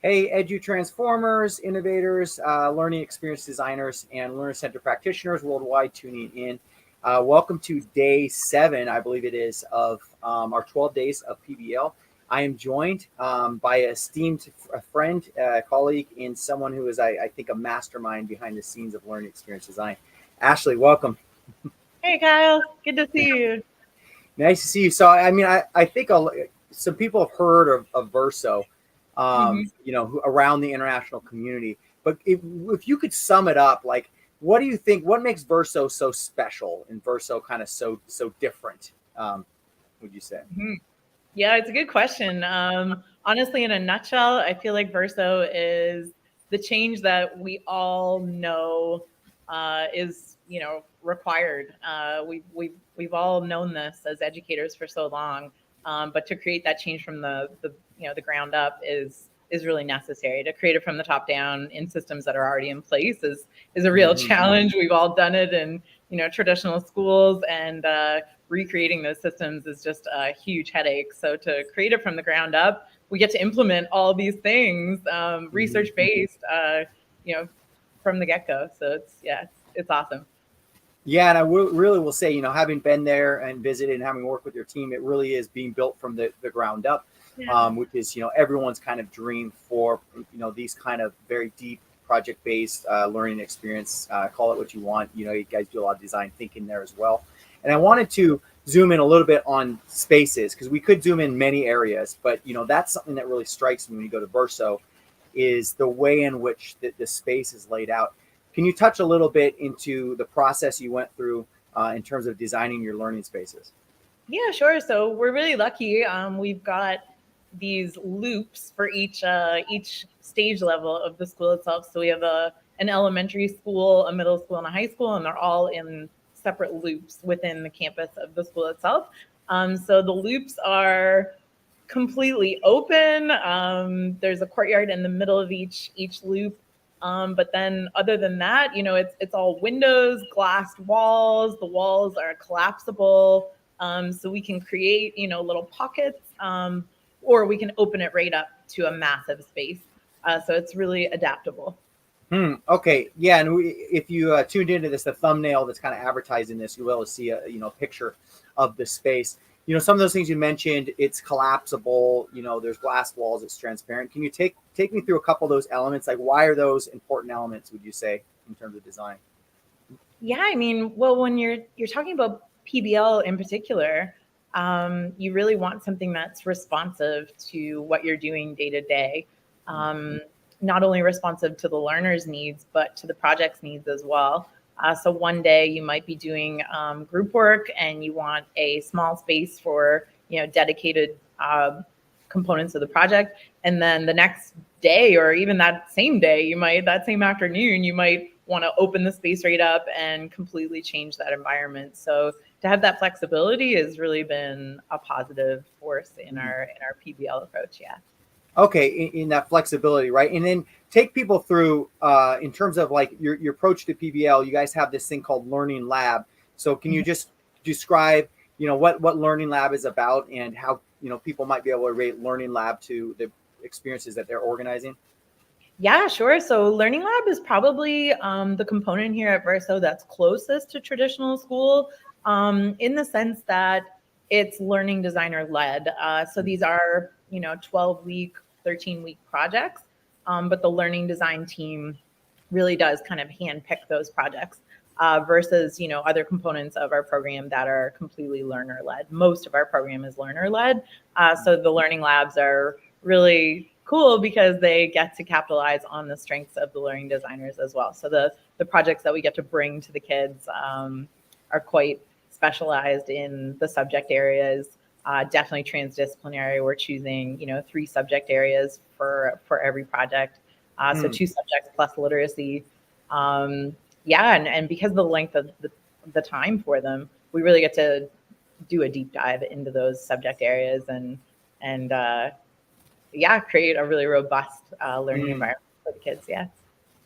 Hey, Edu Transformers, innovators, learning experience designers, and learner center practitioners worldwide tuning in. Welcome to day 7, I believe it is, of our 12 days of PBL. I am joined by a esteemed friend, colleague, and someone who is, I think, a mastermind behind the scenes of learning experience design. Ashely, welcome. Hey Kyle, good to see you. Nice to see you. So, I think some people have heard of Verso, hmm around the international community. But if you could sum it up, like, what do you think? What makes Verso so special and Verso kind of so different? Would you say? hmm Yeah, it's a good question. Honestly, in a nutshell, I feel like Verso is the change that we all know is, required. We've all known this as educators for so long, but to create that change from the ground up is really necessary. To create it from the top down in systems that are already in place is a real Hmm. challenge. We've all done it in traditional schools, and recreating those systems is just a huge headache. So to create it from the ground up, we get to implement all these things, Hmm. research based, you know, from the get go. So it's awesome. Yeah, and really will say, having been there and visited and having worked with your team, it really is being built from the ground up, Yeah. which is, everyone's kind of dream for, these kind of very deep project-based learning experience. Call it what you want. You guys do a lot of design thinking there as well. And I wanted to zoom in a little bit on spaces because we could zoom in many areas, but, that's something that really strikes me when you go to Verso is the way in which the space is laid out. Can you touch a little bit into the process you went through in terms of designing your learning spaces? Yeah, sure. So we're really lucky. We've got these loops for each stage level of the school itself. So we have an elementary school, a middle school, and a high school, and they're all in separate loops within the campus of the school itself. So the loops are completely open. There's a courtyard in the middle of each loop. But then other than that, it's all windows, glassed walls. The walls are collapsible. So we can create, little pockets, or we can open it right up to a massive space. So it's really adaptable. Okay, yeah, and if you tuned into this, the thumbnail that's kind of advertising this, you'll be able to see a picture of the space. Some of those things you mentioned, it's collapsible. There's glass walls, it's transparent. Can you take me through a couple of those elements? Like, why are those important elements? Would you say in terms of design? Yeah, I mean, well, when you're talking about PBL in particular, you really want something that's responsive to what you're doing day to day. Um, Not only responsive to the learner's needs, but to the project's needs as well. So one day you might be doing group work, and you want a small space for dedicated components of the project, and then the next day, or even that same day, that same afternoon, you might want to open the space right up and completely change that environment. So to have that flexibility has really been a positive force in our PBL approach. Yeah. Okay, in that flexibility, right? And then take people through in terms of like your approach to PBL. You guys have this thing called Learning Lab. So can you just describe, what Learning Lab is about and how people might be able to relate Learning Lab to the experiences that they're organizing? Yeah, sure. So Learning Lab is probably the component here at Verso that's closest to traditional school, in the sense that it's learning designer led. So these are, 12-week, 13-week projects, but the learning design team really does kind of handpick those projects. Versus, other components of our program that are completely learner led. Most of our program is learner led. So the learning labs are really cool because they get to capitalize on the strengths of the learning designers as well. So the projects that we get to bring to the kids are quite specialized in the subject areas. Definitely transdisciplinary. We're choosing 3 subject areas for every project. So Hmm. 2 subjects plus literacy. Yeah, and because of the length of the time for them, we really get to do a deep dive into those subject areas, and yeah, create a really robust learning Hmm. environment for the kids. Yeah.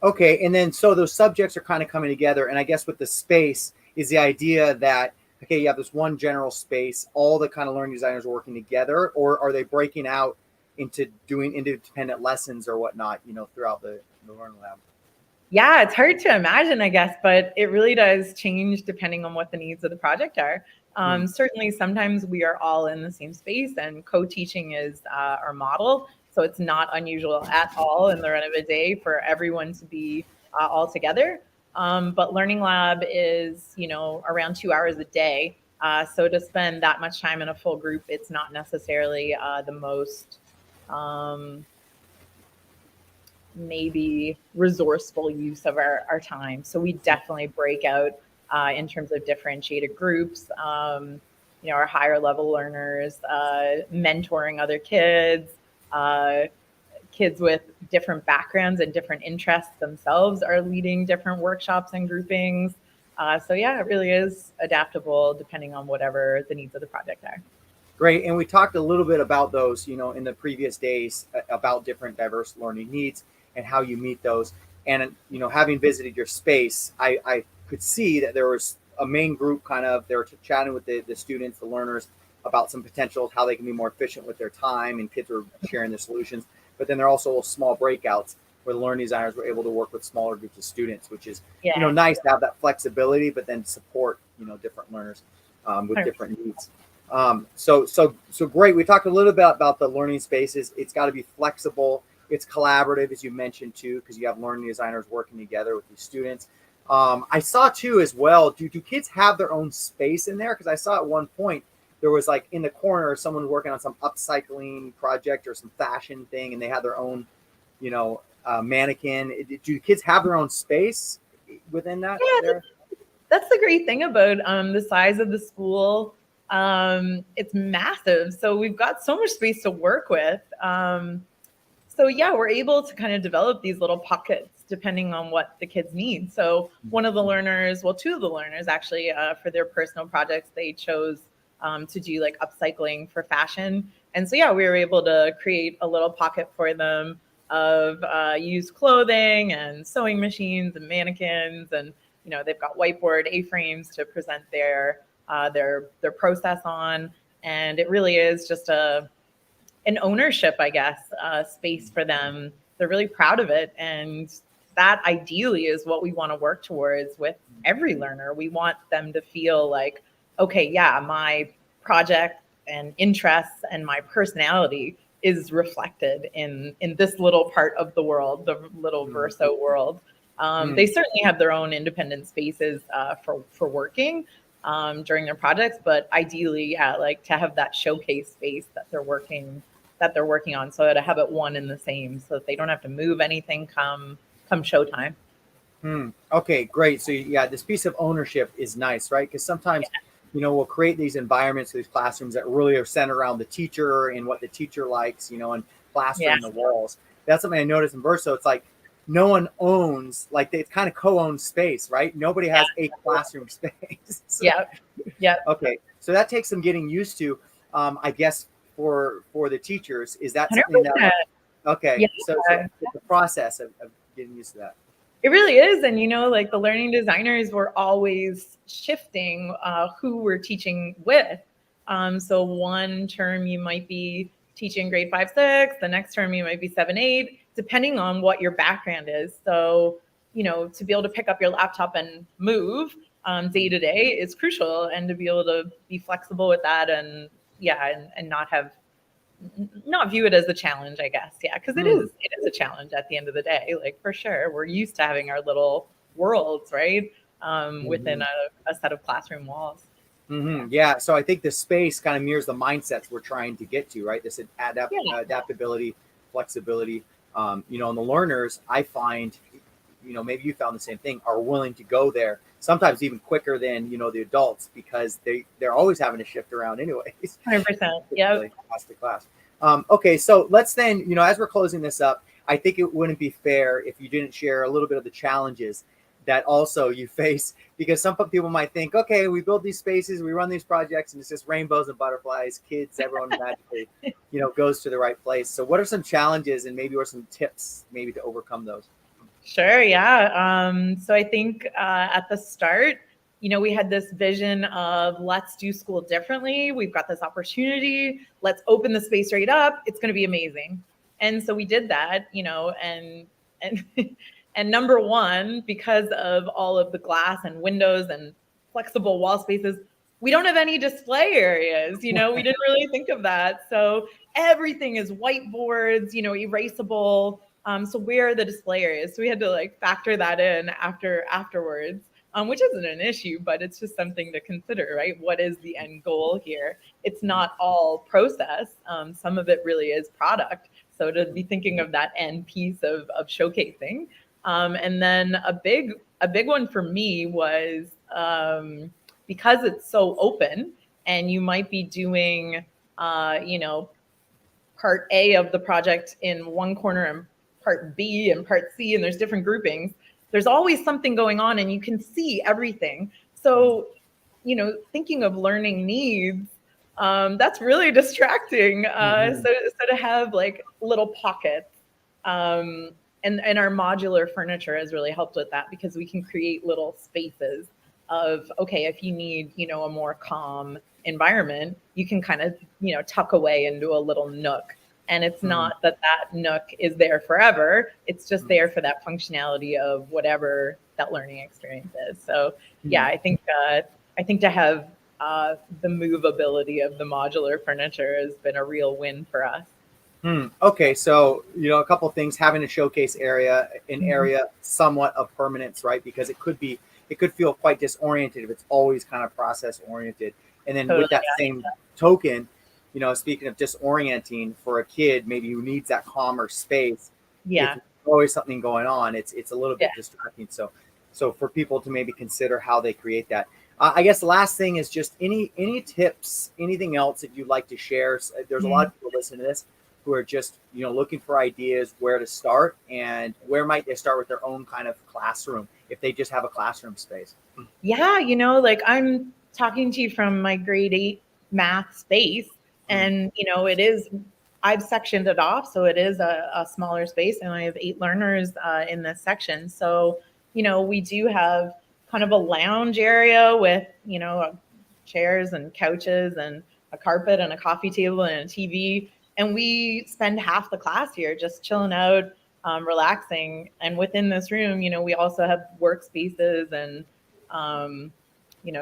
Okay, and then so those subjects are kind of coming together, and I guess with the space is the idea that you have this one general space, all the kind of learning designers are working together, or are they breaking out into doing independent lessons or whatnot, throughout the learning lab? Yeah, it's hard to imagine, I guess, but it really does change depending on what the needs of the project are. Certainly, sometimes we are all in the same space and co-teaching is our model. So it's not unusual at all in the run of a day for everyone to be all together. But Learning Lab is, around 2 hours a day. So to spend that much time in a full group, it's not necessarily the most maybe resourceful use of our time. So we definitely break out in terms of differentiated groups, our higher level learners, mentoring other kids, kids with different backgrounds and different interests themselves are leading different workshops and groupings. So yeah, it really is adaptable depending on whatever the needs of the project are. Great. And we talked a little bit about those, in the previous days about different diverse learning needs and how you meet those. And, having visited your space, I could see that there was a main group they were chatting with the students, the learners, about some potentials, how they can be more efficient with their time, and kids were sharing their solutions. But then there are also small breakouts where the learning designers were able to work with smaller groups of students, which is, nice to have that flexibility, but then support, different learners with different needs. So great. We talked a little bit about the learning spaces. It's got to be flexible. It's collaborative, as you mentioned too, because you have learning designers working together with these students. I saw too as well. Do kids have their own space in there? Because I saw at one point there was like in the corner someone working on some upcycling project or some fashion thing, and they had their own, mannequin. Do kids have their own space within that? Yeah, there? that's the great thing about the size of the school. It's massive, so we've got so much space to work with. So yeah, we're able to kind of develop these little pockets depending on what the kids need. So two of the learners actually, for their personal projects, they chose to do like upcycling for fashion. And so yeah, we were able to create a little pocket for them of used clothing and sewing machines and mannequins, and they've got whiteboard A-frames to present their process on. And it really is just an ownership, I guess, space for them. They're really proud of it. And that ideally is what we want to work towards with every learner. We want them to feel like, okay, yeah, my project and interests and my personality is reflected in this little part of the world, the little Verso world. They certainly have their own independent spaces for working during their projects, but ideally, yeah, like to have that showcase space that they're working on, so to have it one and the same, so that they don't have to move anything come showtime. Okay, great. So yeah, this piece of ownership is nice, right? Because sometimes, we'll create these environments, these classrooms that really are centered around the teacher and what the teacher likes, and plastering the walls. That's something I noticed in Verso. It's like no one owns, like it's kind of co-owned space, right? Nobody has a classroom space. So, yeah. Okay, so that takes some getting used to, I guess, for the teachers. Is that 100%. something that? Okay, Yeah. so it's the process of getting used to that. It really is. And, like the learning designers were always shifting who we're teaching with. So one term you might be teaching grade 5, 6, the next term you might be 7, 8, depending on what your background is. So, to be able to pick up your laptop and move day to day is crucial, and to be able to be flexible with that and not view it as a challenge, I guess. Yeah, because it is a challenge at the end of the day. Like, for sure, we're used to having our little worlds, right, within a set of classroom walls. Yeah, so I think the space kind of mirrors the mindsets we're trying to get to, right? This adaptability, flexibility. And the learners, I find, maybe you found the same thing, are willing to go there sometimes even quicker than the adults, because they're always having to shift around anyways. 100%. Yeah. Class to class. Okay, so let's then, as we're closing this up, I think it wouldn't be fair if you didn't share a little bit of the challenges that also you face, because some people might think, okay, we build these spaces, we run these projects, and it's just rainbows and butterflies, kids, everyone magically, goes to the right place. So what are some challenges, and maybe what are some tips maybe to overcome those? Sure. Yeah. So I think at the start, we had this vision of let's do school differently. We've got this opportunity. Let's open the space right up. It's going to be amazing. And so we did that, and and number one, because of all of the glass and windows and flexible wall spaces, we don't have any display areas. We didn't really think of that. So everything is whiteboards, erasable. So where are the display areas? So we had to factor that in afterwards. Which isn't an issue, but it's just something to consider, right? What is the end goal here? It's not all process. Some of it really is product. So to be thinking of that end piece of showcasing. And then a big one for me was because it's so open and you might be doing, part A of the project in one corner and part B and part C, and there's different groupings. There's always something going on and you can see everything. So, thinking of learning needs, that's really distracting. So to have little pockets, and our modular furniture has really helped with that because we can create little spaces of, okay, if you need, a more calm environment, you can kind of, tuck away into a little nook. And it's not that nook is there forever. It's just there for that functionality of whatever that learning experience is. So yeah, I think to have the movability of the modular furniture has been a real win for us. Okay, so a couple of things: having a showcase area, an area somewhat of permanence, right? Because it could feel quite disoriented if it's always kind of process oriented. And then with that same token, speaking of disorienting for a kid, maybe who needs that calmer space. Yeah. If there's always something going on, it's a little bit distracting. So for people to maybe consider how they create that. I guess the last thing is just any tips, anything else that you'd like to share. There's a lot of people listening to this who are just, looking for ideas where to start, and where might they start with their own kind of classroom if they just have a classroom space. Yeah. I'm talking to you from my grade 8 math space, and, I've sectioned it off. So it is a smaller space, and I have 8 learners in this section. So, we do have kind of a lounge area with, chairs and couches and a carpet and a coffee table and a TV. And we spend half the class here just chilling out, relaxing. And within this room, we also have workspaces and,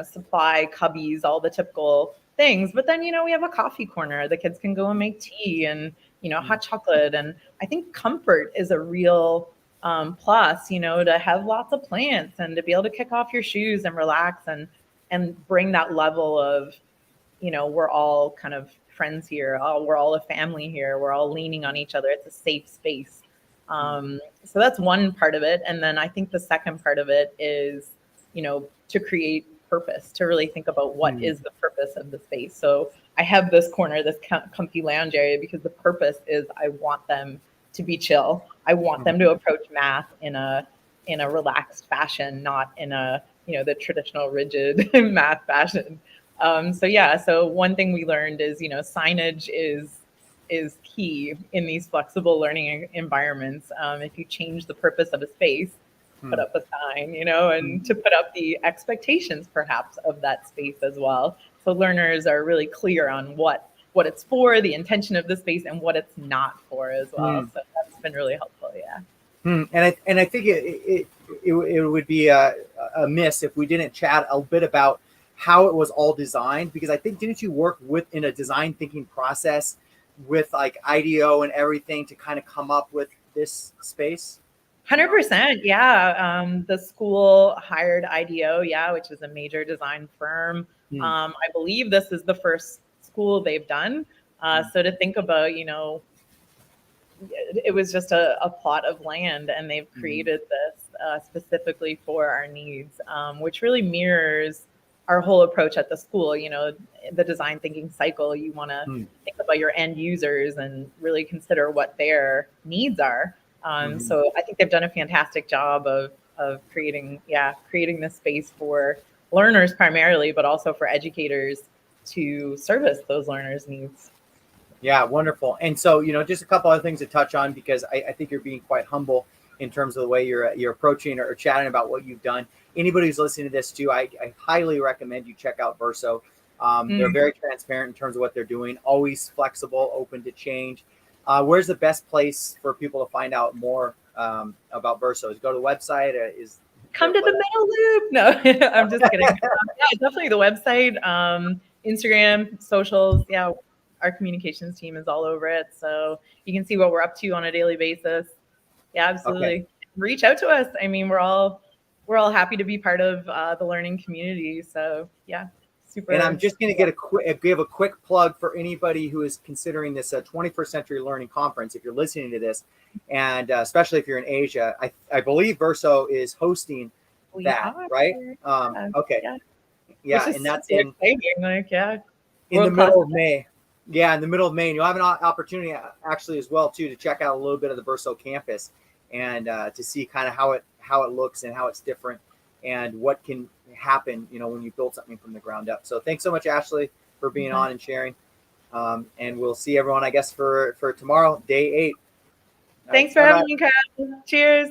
supply cubbies, all the typical things. But then, we have a coffee corner. The kids can go and make tea and, hot chocolate. And I think comfort is a real plus, to have lots of plants and to be able to kick off your shoes and relax and bring that level of, we're all kind of friends here. We're all a family here. We're all leaning on each other. It's a safe space. So that's one part of it. And then I think the second part of it is, to create purpose, to really think about what is the purpose of the space. So I have this corner, this comfy lounge area, because the purpose is I want them to be chill. I want them to approach math in a relaxed fashion, not in a, the traditional rigid math fashion. So one thing we learned is, signage is key in these flexible learning environments. If you change the purpose of a space, put up a sign, and to put up the expectations perhaps of that space as well. So learners are really clear on what it's for, the intention of the space, and what it's not for as well. So that's been really helpful. Yeah. And I think it would be a miss if we didn't chat a bit about how it was all designed, because I think, didn't you work in a design thinking process with IDEO and everything to kind of come up with this space? 100%. Yeah. The school hired IDEO, which is a major design firm. I believe this is the first school they've done. So to think about, it was just a plot of land, and they've created this specifically for our needs, which really mirrors our whole approach at the school. The design thinking cycle, you want to think about your end users and really consider what their needs are. So I think they've done a fantastic job of creating this space for learners primarily, but also for educators to service those learners' needs. Yeah, wonderful. And so, just a couple other things to touch on, because I think you're being quite humble in terms of the way you're approaching or chatting about what you've done. Anybody who's listening to this too, I highly recommend you check out Verso. They're very transparent in terms of what they're doing, always flexible, open to change. Where's the best place for people to find out more about Verso? Is go to the website? Come to the middle loop. No, I'm just kidding. Yeah, definitely the website, Instagram, socials. Yeah, our communications team is all over it, so you can see what we're up to on a daily basis. Yeah, absolutely. Okay. Reach out to us. I mean, we're all happy to be part of the learning community. So yeah, super. And I'm just going to give a quick plug for anybody who is considering this 21st Century Learning Conference. If you're listening to this, and especially if you're in Asia, I believe Verso is hosting that, right? Okay. Yeah, and that's in in the middle of May. Yeah, in the middle of May. And you'll have an opportunity actually as well too to check out a little bit of the Verso campus and to see kind of how it looks and how it's different and what can happen, when you build something from the ground up. So thanks so much, Ashely, for being on and sharing. And we'll see everyone, I guess, for tomorrow, day 8. Thanks for having me, Kyle. Cheers.